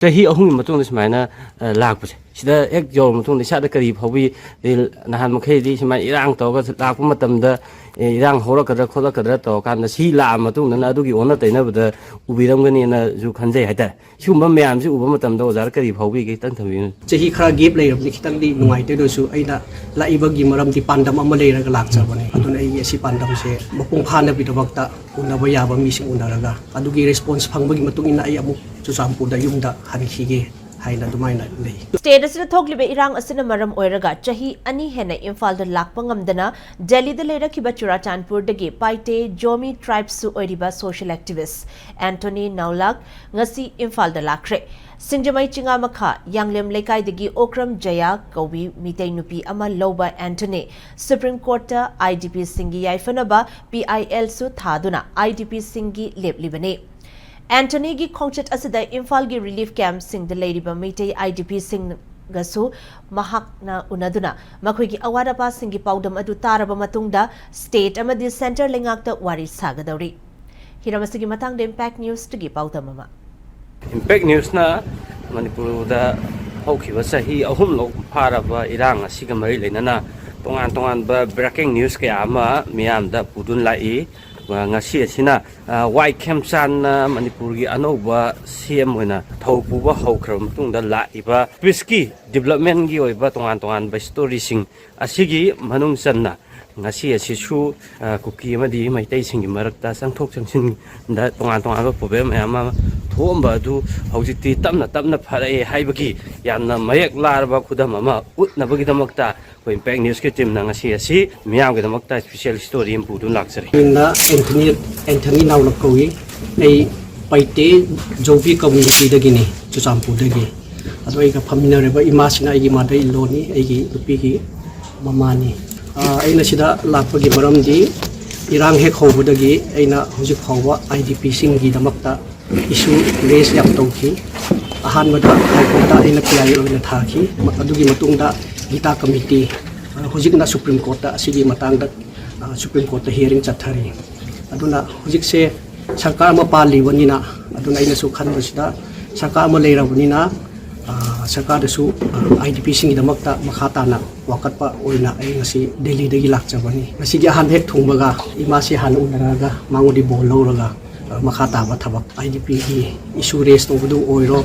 ꯆꯍꯤ ꯑꯍꯨꯝꯒꯤ ꯃꯇꯨꯡꯗ ꯁꯨꯃꯥꯏꯅ ꯂꯥꯛꯄꯁꯦ ꯁꯤꯗ ꯍꯦꯛ ꯌꯧꯔꯕ ꯃꯇꯨꯡꯗ ꯏꯁꯥꯗ ꯀꯔꯤ ꯐꯥꯎꯕꯤ ꯅꯍꯥꯟ ꯃꯈꯩꯗꯤ ꯁꯨꯃꯥꯏꯅ ꯏꯔꯥꯡ ꯇꯧꯔꯒ ꯂꯥꯛꯄ ꯃꯇꯝꯗ ꯏꯔꯥꯡ ꯍꯧꯔꯛꯀꯗ꯭ꯔꯥ ꯈꯣꯠꯂꯛꯀꯗ꯭ꯔꯥ ꯇꯧꯔꯀꯥꯟꯗ ꯁꯤ ꯂꯥꯛꯑ ꯃꯇꯨꯡꯗꯅ ꯑꯗꯨꯒꯤ ꯑꯣꯟꯅ ꯇꯩꯅꯕꯗ ꯎꯕꯤꯔꯝꯒꯅꯤꯅꯁꯨ ꯈꯟꯖꯩ ꯍꯥꯏꯇꯥꯔꯦ ꯁꯤꯒꯨꯝꯕ ꯃꯌꯥꯝꯁꯤ ꯎꯕ ꯃꯇꯝꯗ ꯑꯣꯖꯥꯗ ꯀꯔꯤ ꯐꯥꯎꯕꯤꯒꯦ ꯈꯤꯇꯪ ꯊꯝꯕꯤꯌꯨ ꯆꯍꯤ ꯈꯔ ꯒꯦꯞ ꯂꯩꯔꯕꯗꯤ ꯈꯤꯇꯪꯗꯤ ꯅꯨꯡꯉꯥꯏꯇꯦꯗꯁꯨ ꯑꯩꯅ ꯂꯥꯛꯏꯕꯒꯤ ꯃꯔꯝꯗꯤ ꯄꯥꯟꯗꯝ ꯑꯃ ꯂꯩꯔꯒ ꯂꯥꯛꯆꯕꯅꯦ ꯑꯗꯨꯅ ꯑꯩꯒꯤ ꯑꯁꯤ ꯄꯥꯟꯗꯝꯁꯦ ꯃꯄꯨꯡ ꯐꯥꯅꯕꯒꯤꯗꯃꯛꯇ ꯎꯅꯕ ꯌꯥꯕ ꯃꯤꯁꯤꯡ ꯎꯅꯔꯒ ꯑꯗꯨꯒꯤ ꯔꯦꯁꯄꯣꯟꯁ ꯐꯪꯕꯒꯤ ꯃꯇꯨꯡ ꯏꯟꯅ ꯑꯩ ꯑꯃꯨꯛ ꯆꯨꯔꯆꯥꯟꯄꯨꯔꯗ ꯌꯨꯝꯗ ꯍꯟꯈꯤꯒꯦ haina dumaina lei state asina thoklibe irang asina maram oiraga chahi ani hena imphal da lakpa ngamdana delhi da leirakiba churachandpur dagi Paite-Zomi tribes su oiriba social activist Anthony Naulak ngasi imphal da lakre Singjamai chinga makha yanglem lekai dagi okram jaya kawi mitei nupi ama loba Anthony Supreme Court ta IDP singi yaifanaba PIL su thaduna IDP singi leplibane Anthony gi khongchat asida Imphal gi relief camp sing the lady ba mitei IDP sing gasu mahakna unaduna makhoi gi awada pa sing gi paudam adu taraba matungda state amadi center lengakta wari sagadori hiramasi gi matang de impact news to gi paudam ama impact news na Manipur da hokhiba sahi ahum lok pharaba irang asiga mari leinana tongan ba breaking news kaya ama miyam da pudun lai ngasi asina white camsan Manipur gi anoba CM oina thaupuba hokram tungda laiba peace development gi oiba tongan ba story sing asigi manung sanna ngasi asisu kuki amadi maitai singi marakta sangthok changsin da tongan ba problem ama thomba du hojiti tamna pharai haibagi yamna mayak larba khudam ama utnabagi damakta ko impact news ke team na ngasi asi miyam ge damakta special story im pudun laksari na Anthony Naulak kowi ai Paite-Zomi community dagi ni Churachandpur dagi ado ai ka famina reba imasina ai gi madai loni ai gi lupi gi mamani aina sida lakpagi maramdi irang hek hobudagi aina hojik phawwa IDP sing gi damakta issue raise yam tawki ahan mada haikota aina PI oina thaki adugi matungda gita committee hojik na Supreme Court ta asigi matangda Supreme Court ta hearing chathari aduna hojik se sarkar ma pali wanina aduna aina su khanbasida sarkar ma leirabunina sarkar su IDP sing damakta makhata na wakatpa oina ai ngasi Delhi dagi lakchabani ngasi gi han hek thungbaga imasi han unaraga mangudi bol lawraga makhata ba thabak IDP gi issue raise tawdu oiro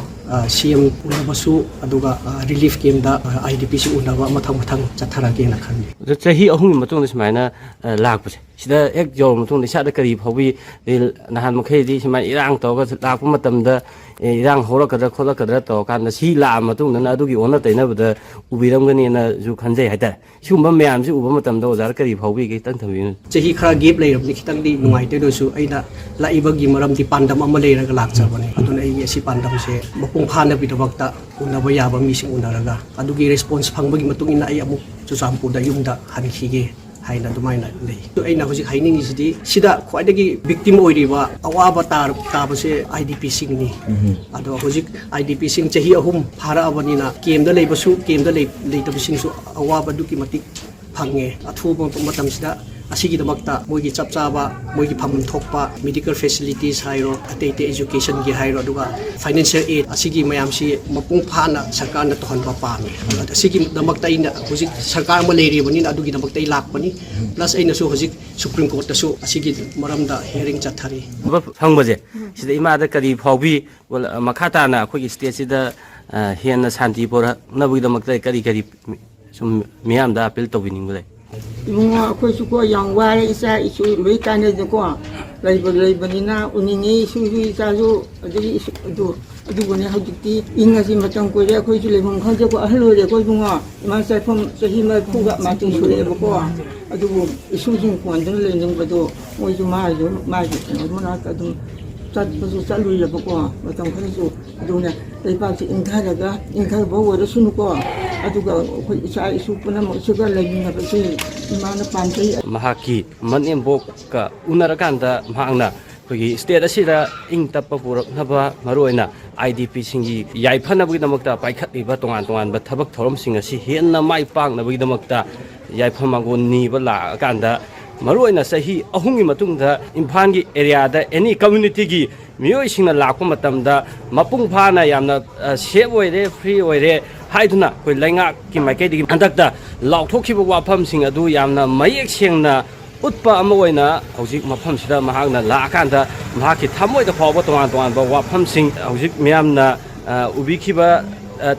CM unabasu aduga relief camp da IDP si unaba mathang chatharage na khanbi chahi ahum matungda sumaina lakpase sida ek yawm matungda isada kari phawbi nahan makhaydi sumaina irang tawga lakpa matamda irang horakadra kholakadra tawkanda si la matungda adugi onna tainabada ubiramganina ju khanjai haitare sigumba mayamsi uba matamda ozar kari phawbi ge tang thambi chahi khara gap leirabni khitangdi nungaite dosu aina laibagi maramdi pandam ama leiraga lakchabane aduna ai asi pandam se mapung phanabidabakta unaba yaba mising unaraga adugi response phangbagi matung ina ai amuk Churachandpurda yumda hankhige haina dumaina lei aina hojik haining isidi sida khwaidagi victim oiriba awaba tabase IDP sing ni ado hojik IDP sing chahi ahum phara abanina kemda leibasu kemda leitabsing su awaba duki matik phange athuba matam sida asigi damakta moigi chapchaba moigi phamum thokpa medical facilities hairo atete education gi hairo aduga financial aid asigi mayamsi mapung phana sarkar na tohanba pame asigi damakta ina hojik sarkar ma leiri bani adugi damakta I lakpani plus aina su hojik Supreme Court ta su asigi maramda hearing chathari phangbaje sida imada kari phawbi makhata na akhoi state sida hena shanti pora nabugi damakta kari sum miyam da appeal tawbining lai Bunga ako suko yang wala isa isu may kane ko laibani uningi isu isa so adiri isu adu gone hajiti inga si matang ko ya ko isu le mong khanja ko ahlo le ko bunga ma sa phom sahi ma phuga ma ting su le ko adu isu jing ko andon le ning bado mo ju ma na ka dum chat su chalu le ko matang khani su adu na leipa si inga bo wo da sunu ko aduga ko isa isu puna mo suga le ni na si imana pamtai mahaki manem bok ka unarakanda mahangna kogi state asida ing tappa purak naba maroina IDP singi yaifana bugi damakta paikhat iba tongan ba thabak thorom sing asi henna mai pang na bugi damakta yaifama go ni ba la kanda ꯃꯔꯨꯑꯣꯏꯅ ꯆꯍꯤ ꯑꯍꯨꯝꯒꯤ ꯃꯇꯨꯡꯗ ꯏꯝꯐꯥꯜꯒꯤ ꯑꯦꯔꯤꯌꯥꯗ ꯑꯦꯅꯤ ꯀꯝꯃ꯭ꯌꯨꯅꯤꯇꯤꯒꯤ ꯃꯤꯑꯣꯏꯁꯤꯡꯅ ꯂꯥꯛꯄ ꯃꯇꯝꯗ ꯃꯄꯨꯡ ꯐꯥꯅ ꯌꯥꯝꯅ ꯁꯦꯞ ꯑꯣꯏꯔꯦ ꯐ꯭ꯔꯤ ꯑꯣꯏꯔꯦ ꯍꯥꯏꯗꯨꯅ ꯑꯩꯈꯣꯏ ꯂꯩꯉꯥꯛꯀꯤ ꯃꯥꯏꯀꯩꯗꯒꯤ ꯍꯟꯗꯛꯇ ꯂꯥꯎꯊꯣꯛꯈꯤꯕ ꯋꯥꯐꯝꯁꯤꯡ ꯑꯗꯨ ꯌꯥꯝꯅ ꯃꯌꯦꯛ ꯁꯦꯡꯅ ꯎꯠꯄ ꯑꯃ ꯑꯣꯏꯅ ꯍꯧꯖꯤꯛ ꯃꯐꯝꯁꯤꯗ ꯃꯍꯥꯛꯅ ꯂꯥꯛꯑꯀꯥꯟꯗ ꯃꯍꯥꯛꯀꯤ ꯊꯃꯣꯏꯗ ꯐꯥꯎꯕ ꯇꯣꯉꯥꯟ ꯇꯣꯉꯥꯟꯕ ꯋꯥꯐꯝꯁꯤꯡ ꯍꯧꯖꯤꯛ ꯃꯤꯌꯥꯝꯅ ꯎꯕꯤꯈꯤꯕ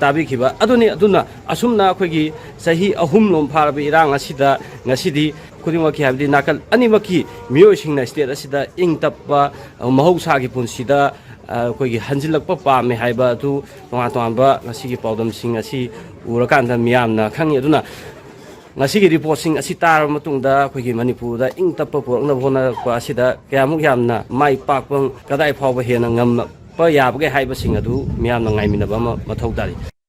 ꯇꯥꯕꯤꯈꯤꯕ ꯑꯗꯨꯅ ꯑꯁꯨꯝꯅ ꯑꯩꯈꯣꯏꯒꯤ ꯆꯍꯤ ꯑꯍꯨꯝꯂꯣꯝ ꯐꯥꯔꯕ ꯏꯔꯥꯡ ꯑꯁꯤꯗ ꯉꯁꯤꯗꯤ ꯈꯨꯗꯤꯡꯃꯛꯀꯤ ꯍꯥꯏꯕꯗꯤ ꯅꯥꯀꯜ ꯑꯅꯤꯃꯛꯀꯤ ꯃꯤꯑꯣꯏꯁꯤꯡꯅ ꯁ꯭ꯇꯦꯠ ꯑꯁꯤꯗ ꯏꯪ ꯇꯞꯄ ꯃꯍꯧꯁꯥꯒꯤ ꯄꯨꯟꯁꯤꯗ ꯑꯩꯈꯣꯏꯒꯤ ꯍꯟꯖꯤꯜꯂꯛꯄ ꯄꯥꯝꯃꯦ ꯍꯥꯏꯕ ꯑꯗꯨ ꯇꯣꯉꯥꯟ ꯇꯣꯉꯥꯟꯕ ꯉꯁꯤꯒꯤ ꯄꯥꯎꯗꯝꯁꯤꯡ ꯑꯁꯤ ꯎꯔꯀꯥꯟꯗ ꯃꯤꯌꯥꯝꯅ ꯈꯪꯉꯤ ꯑꯗꯨꯅ ngasi reporting asi tar matungda khoi gi Manipur da ing tappa purakna hona pa asida kayamuk yamna mai pakpang kadai phawba hena ngam pa yabge haiba sing adu miyamna ngaiminaba ma mathau tari